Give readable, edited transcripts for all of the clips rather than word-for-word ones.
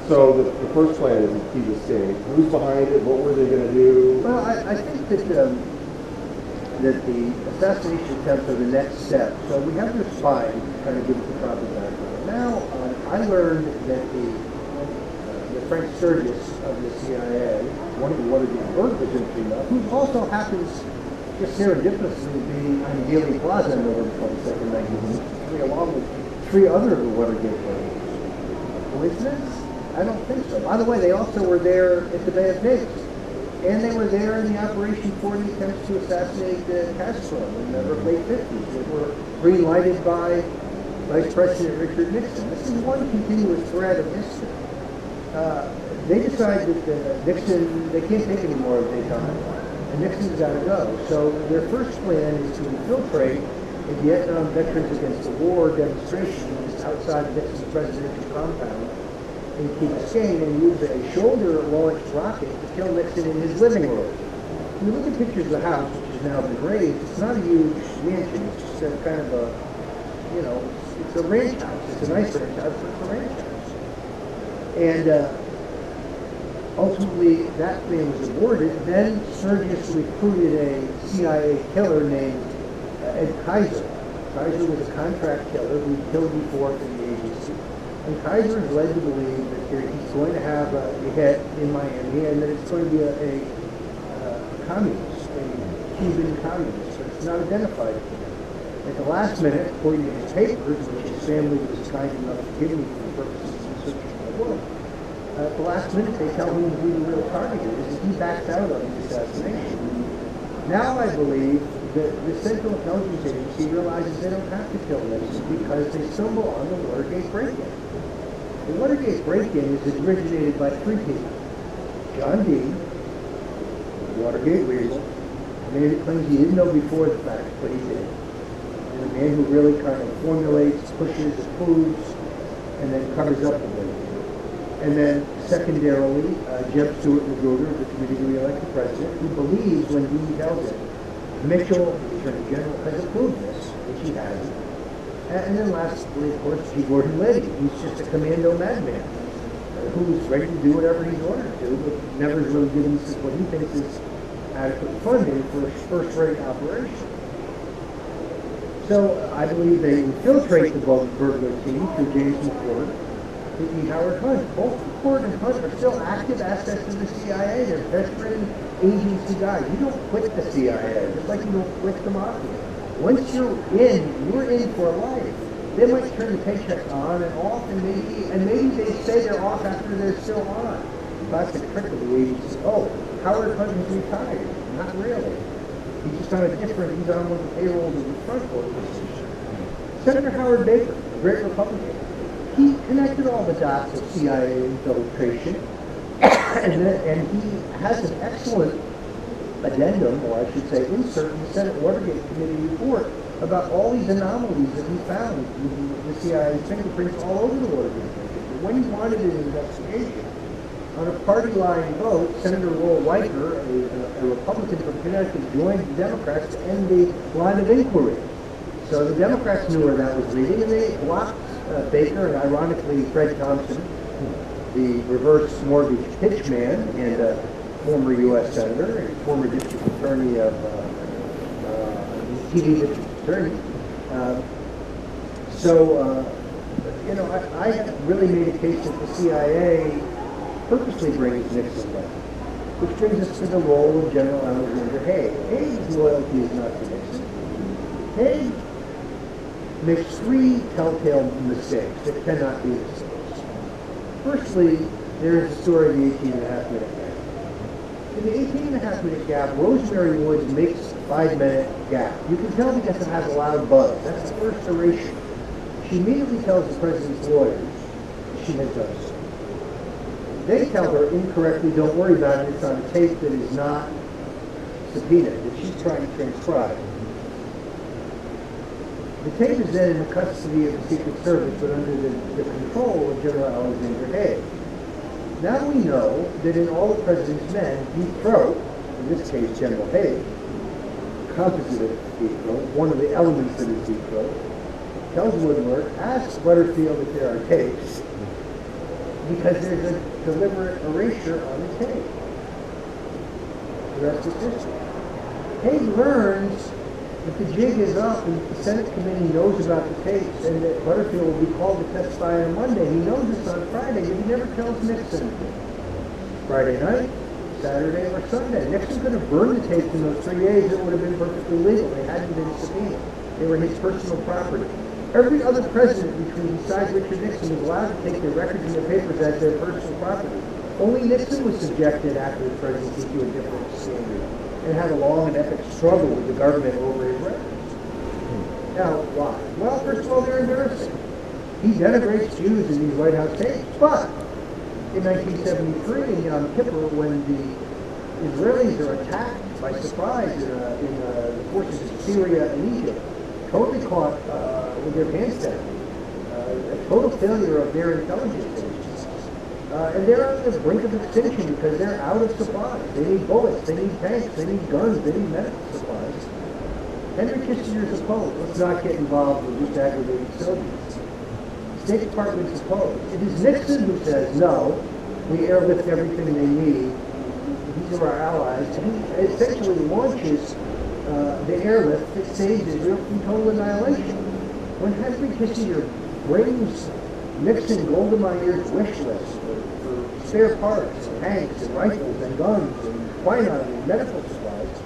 So the first plan is to keep it safe. Who's behind it? What were they going to do? Well, I think that the assassination attempts are the next step. So we have their spy to kind of give us the proper background. Now, I learned that the Frank Sturgis of the CIA, one of the Watergate burglars, interesting enough, who also happens just serendipitously to be on Dealey Plaza on November 22nd, 1963, along with 3 other of the Watergate burglars. Coincidence? I don't think so. By the way, they also were there at the Bay of Pigs. And they were there in the operation for the attempts to assassinate Castro in the late 50s. They were green-lighted by Vice President Richard Nixon. This is one continuous thread of history. They decided that Nixon, they can't take any more of their time, and Nixon's got to go. So their first plan is to infiltrate a Vietnam Veterans Against the War demonstration outside Nixon's presidential compound in Key Biscayne and use a shoulder-launched rocket to kill Nixon in his living room. When you look at pictures of the house, which has now been razed, it's not a huge mansion. It's just a kind of a, you know, it's a ranch house. It's a nice ranch house, but it's a ranch house. And ultimately, that plan was aborted. Then Sturgis recruited a CIA killer named Ed Kaiser. Kaiser was a contract killer who killed before in the agency. And Kaiser is led to believe that he's going to have a hit in Miami and that it's going to be a communist, a Cuban communist, but it's not identified. At the last minute, according to his papers, which his family was kind enough to give me for the purposes of researching my book, at the last minute they tell him who the real target is, and he backs out on the assassination. Now I believe that the Central Intelligence Agency realizes they don't have to kill Nixon because they stumble on the Watergate break-in. The Watergate break-in is originated by 3 people. John Dean, Watergate weasel, a man who claims he didn't know before the fact, but he did. And a man who really kind of formulates, pushes, approves, and then covers up the break-in. And then, secondarily, Jeb Stuart Magruder, the committee to re-elect the president, who believes when Dean tells him, Mitchell, the Attorney General, has approved this, which he hasn't. And then lastly, of course, G. Gordon Liddy, who's just a commando madman, who's ready to do whatever he's ordered to, but never has really given us what he thinks is adequate funding for a first-rate operation. So I believe they infiltrate the burglar team through James McCord, E. Howard Hunt. Both McCord and Hunt are still active assets of the CIA. They're veteran agency guys. You don't quit the CIA, just like you don't quit the mafia. Once you're in for life. They might turn the paycheck on and off, and maybe they say they're off after they're still on. Classic trick of the agency. Oh, Howard Hunt is retired. Not really. He's just on a different, he's on one of the payrolls of the front organization. Senator Howard Baker, a great Republican, he connected all the dots of CIA infiltration, and he has an excellent addendum, or I should say insert, in the Senate Watergate Committee report about all these anomalies that he found with the CIA's fingerprints all over the Watergate Committee. When he wanted an investigation, on a party line vote, Senator Lowell Weicker, a Republican from Connecticut, joined the Democrats to end the line of inquiry. So the Democrats knew where that was leading, and they blocked Baker and, ironically, Fred Thompson, the reverse mortgage pitchman and a former U.S. Senator and former district attorney of TV district attorney. I have really made a case that the CIA purposely brings Nixon down, which brings us to the role of General Alexander Haig. Haig's loyalty is not to Nixon. Haig makes 3 telltale mistakes that cannot be mistakes. Firstly, there is the story of the 18-and-a-half-minute gap. In the 18-and-a-half-minute gap, Rosemary Woods makes a 5-minute gap. You can tell because it has a loud buzz. That's the first erasure. She immediately tells the president's lawyers that she has done so. They tell her incorrectly, don't worry about it, it's on a tape that is not subpoenaed, that she's trying to transcribe. The tape is then in the custody of the Secret Service, but under the control of General Alexander Haig. Now we know that in all the president's men, deep throat, in this case General Haig, composite of deep throat, one of the elements of his deep throat, tells Woodward, ask Butterfield if there are tapes. because there's a deliberate erasure on the tape. The rest is history. Haig learns that the jig is up and the Senate committee knows about the tapes and that Butterfield will be called to testify on Monday. He knows this on Friday, but he never tells Nixon. Friday night, Saturday, or Sunday. Nixon could have burned the tapes in those 3 days. It would have been perfectly legal. They hadn't been subpoenaed. They were his personal property. Every other president besides Richard Nixon was allowed to take their records and their papers as their personal property. Only Nixon was subjected after his presidency to a different standard and had a long and epic struggle with the government over his records. Now, why? Well, first of all, they're embarrassing. He denigrates Jews in these White House tapes, but in 1973 in Yom Kippur, when the Israelis are attacked by surprise in the forces of Syria and Egypt, totally caught with their pants down, a total failure of their intelligence agencies. And they're on the brink of extinction because they're out of supplies. They need bullets, they need tanks, they need guns, they need medical supplies. Henry Kissinger's opposed. Let's not get involved with just aggravating soldiers. State Department's opposed. It is Nixon who says, no, we airlift everything they need. These are our allies. And he essentially launches the airlift that saves Israel from total annihilation. When Henry Kissinger brings Nixon Golda Meir's wish list for spare parts, tanks, and rifles, and guns, and quinine, and medical supplies,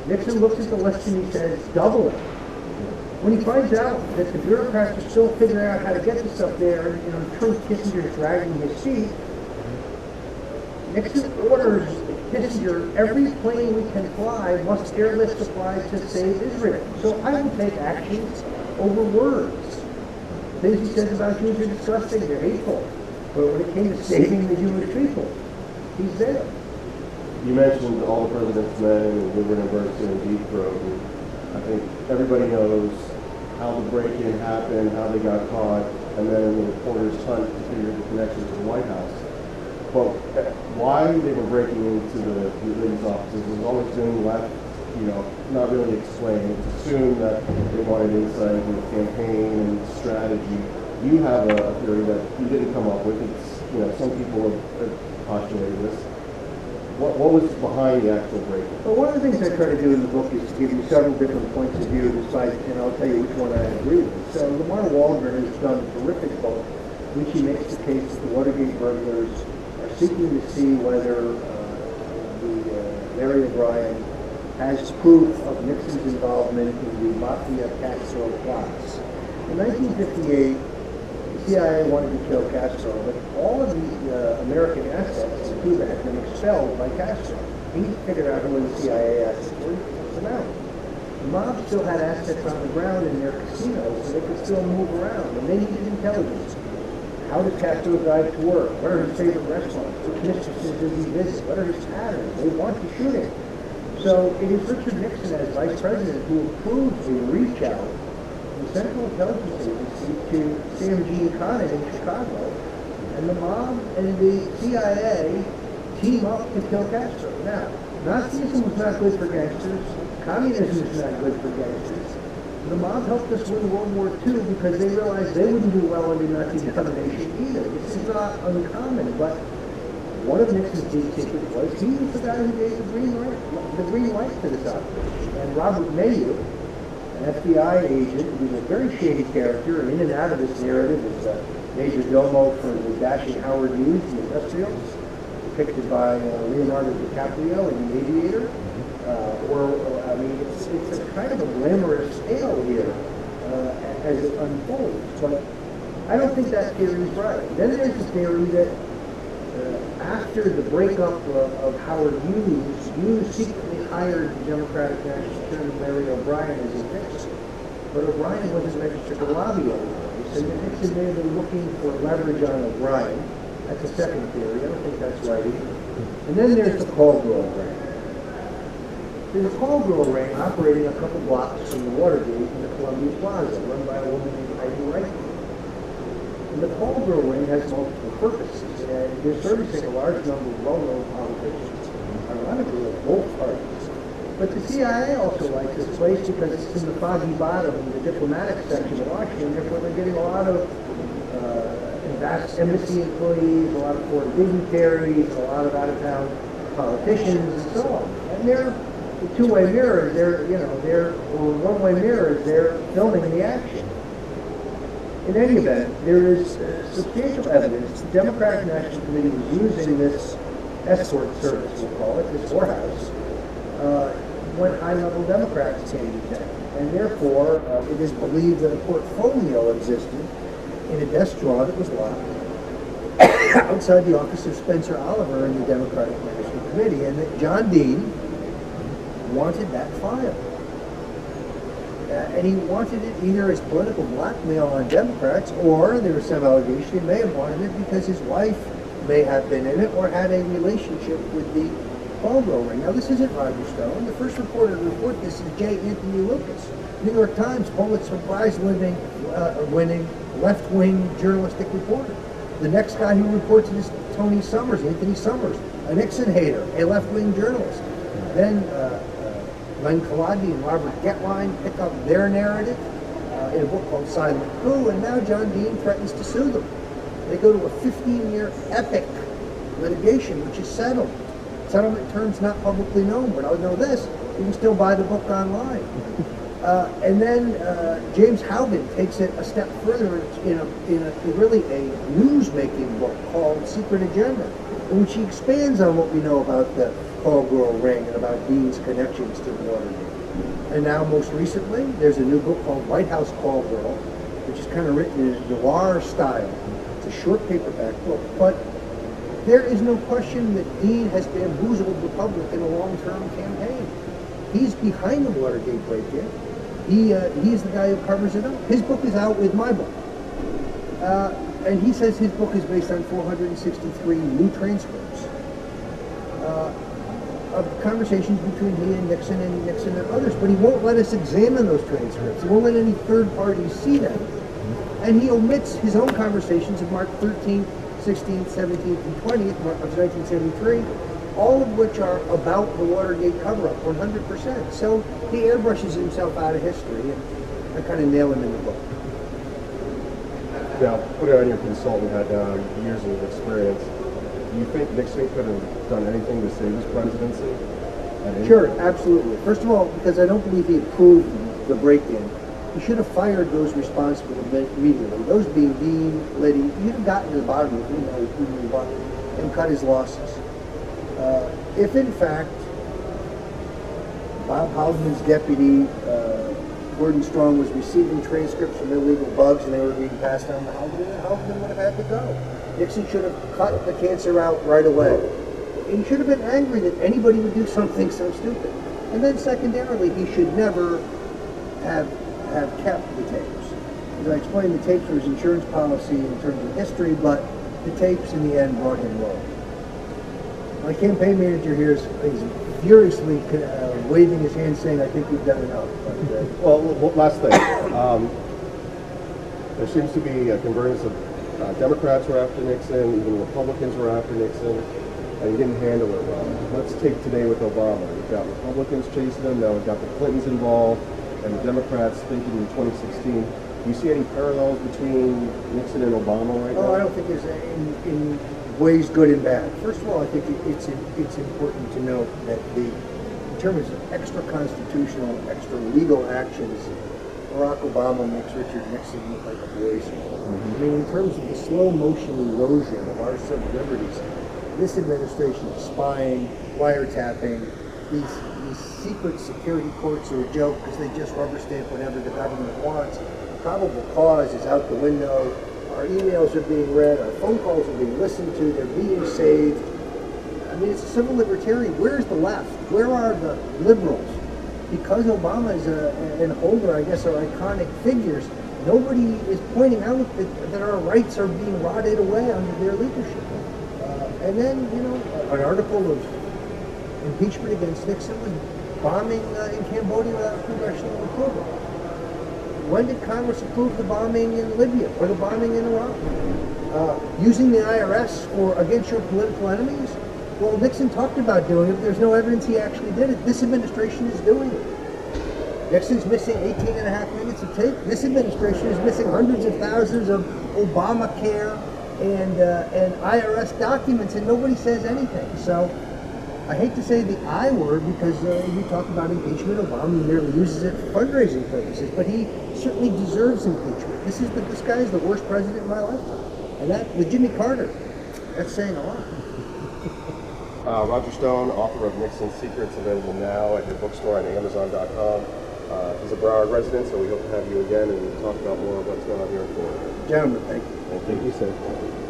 Nixon looks at the list and he says, double it. When he finds out that the bureaucrats are still figuring out how to get this up there, and in truth, Kissinger's dragging his feet, Nixon orders Kissinger, every plane we can fly must airlift supplies to save Israel. So I will take actions over words. Things he says about Jews are disgusting, they're hateful. But when it came to saving the Jewish people, he's there. You mentioned all the president's men and Woodward and Berkshire and Deep Throat. I think everybody knows how the break-in happened, how they got caught, and then the reporters hunt to figure the connection to the White House. But why they were breaking into the league's offices was always doing left, not really explained. It's assumed that they wanted insight into the campaign and strategy. You have a theory that you didn't come up with. It's, some people have postulated this. What was behind the actual break-in? Well, one of the things I try to do in the book is to give you several different points of view, and I'll tell you which one I agree with. So Lamar Waldron has done a terrific book, which he makes the case that the Watergate burglars are seeking to see whether Larry O'Brien has proof of Nixon's involvement in the Mafia Castro plots. In 1958, the CIA wanted to kill Castro, but all of the American assets in Cuba had been expelled by Castro. He figured out who the CIA assets were, he took them out. The mob still had assets on the ground in their casinos, so they could still move around, and they needed intelligence. How does Castro drive to work? What are his favorite restaurants? Which mistresses does he visit? What are his patterns? They want to shoot him. So it is Richard Nixon as vice president who approved the reach out from the Central Intelligence Agency to Sam Giancana in Chicago, and the mob and the CIA team up to kill Castro. Now, Nazism was not good for gangsters. Communism is not good for gangsters. The mob helped us win World War II because they realized they wouldn't do well under Nazi domination either. This is not uncommon, but one of Nixon's deep secrets was he was the guy who gave the green light to this operation. And Robert Mayu, an FBI agent who's a very shady character, and in and out of this narrative is Major Domo for the dashing Howard Hughes, the Industrials, depicted by Leonardo DiCaprio in The Aviator. It's a kind of a glamorous tale here as it unfolds, but I don't think that theory is right. Then there's the theory that after the breakup of Howard Hughes secretly hired the Democratic National Chairman Larry O'Brien as his fixer, but O'Brien wasn't registered to lobby O'Brien, so Nixon may have been looking for leverage on O'Brien. That's a second theory. I don't think that's right either. And then there's the call girl ring. There's a call girl ring operating a couple blocks from the Watergate in the Columbia Plaza, run by a woman named Heidi Reichman. And the call girl ring has multiple purposes, and they're servicing a large number of well-known politicians, ironically of both parties. But the CIA also likes this place because it's in the foggy bottom of the diplomatic section of Washington, therefore they're getting a lot of vast embassy employees, a lot of foreign dignitaries, a lot of out-of-town politicians, and so on. And they're the two-way mirrors. Or one-way mirrors. They're filming the action. In any event, there is substantial evidence the Democratic National Committee was using this escort service, we'll call it, this whorehouse, when high-level Democrats came to town. And therefore, it is believed that a portfolio existed in a desk drawer that was locked outside the office of Spencer Oliver in the Democratic National Committee, and that John Dean wanted that file. And he wanted it either as political blackmail on Democrats, or there was some allegation he may have wanted it because his wife may have been in it or had a relationship with the Caldwell ring. Now, this isn't Roger Stone. The first reporter to report this is J. Anthony Lucas, New York Times Pulitzer Prize-winning left-wing journalistic reporter. The next guy who reports it is Tony Summers, Anthony Summers, a Nixon hater, a left-wing journalist. Then Len Colodny and Robert Getline pick up their narrative in a book called Silent Coup, and now John Dean threatens to sue them. They go to a 15-year epic litigation, which is settled. Settlement terms not publicly known, but I'll know this, you can still buy the book online. And then James Haugen takes it a step further in really a news-making book called Secret Agenda, in which he expands on what we know about the Caldwell ring and about Dean's connections to Watergate. And now, most recently, there's a new book called White House Caldwell, which is kind of written in a noir style. It's a short paperback book, but there is no question that Dean has bamboozled the public in a long-term campaign. He's behind the Watergate break-in. He's the guy who covers it up. His book is out with my book. And he says his book is based on 463 new transcripts of conversations between he and Nixon and others. But he won't let us examine those transcripts. He won't let any third parties see them. And he omits his own conversations of March 13th, 16th, 17th, and 20th of 1973, all of which are about the Watergate cover-up, 100%. So he airbrushes himself out of history, and I kind of nail him in the book. Now, put it on your consultant had years of experience. Do you think Nixon could have done anything to save his presidency? Sure, absolutely. First of all, because I don't believe he approved the break-in, he should have fired those responsible immediately. Those being Dean, Liddy. He should have gotten to the bottom of who he wanted and cut his losses. If in fact Bob Haldeman's deputy, Gordon Strong, was receiving transcripts from illegal bugs and they were being passed on to Haldeman, Haldeman would have had to go. Nixon should have cut the cancer out right away. He should have been angry that anybody would do something so stupid. And then secondarily, he should never have kept the tapes. As I explained, the tapes were his insurance policy in terms of history, but the tapes in the end brought him low. My campaign manager here is furiously waving his hand saying, I think we've done enough. But, well, last thing. There seems to be a convergence of Democrats were after Nixon, even Republicans were after Nixon, and he didn't handle it well. Let's take today with Obama. We've got Republicans chasing him, now we've got the Clintons involved, and the Democrats thinking in 2016. Do you see any parallels between Nixon and Obama right now? Oh, I don't think there's in ways good and bad. First of all, I think it's important to note that in terms of extra constitutional, extra legal actions, Barack Obama makes Richard Nixon look like a boy's boy. I mean, in terms of the slow motion erosion of our civil liberties, this administration is spying, wiretapping, these secret security courts are a joke because they just rubber stamp whatever the government wants. Probable cause is out the window. Our emails are being read, our phone calls are being listened to, they're being saved. I mean, it's a civil libertarian. Where's the left? Where are the liberals? Because Obama is and Holder, I guess, are iconic figures, nobody is pointing out that our rights are being rotted away under their leadership. And then, an article of impeachment against Nixon was bombing in Cambodia without congressional approval. When did Congress approve the bombing in Libya or the bombing in Iraq? Using the IRS against your political enemies? Well, Nixon talked about doing it. There's no evidence he actually did it. This administration is doing it. Nixon's missing 18 and a half minutes of tape. This administration is missing hundreds of thousands of Obamacare and IRS documents, and nobody says anything. So I hate to say the I word because you talk about impeachment. Obama merely uses it for fundraising purposes, but he certainly deserves impeachment. This guy is the worst president in my lifetime, and that with Jimmy Carter, that's saying a lot. Roger Stone, author of Nixon's Secrets, available now at your bookstore and Amazon.com. He's a Broward resident, so we hope to have you again and talk about more of what's going on here in Florida. Gentlemen, thank you. Thank you, sir.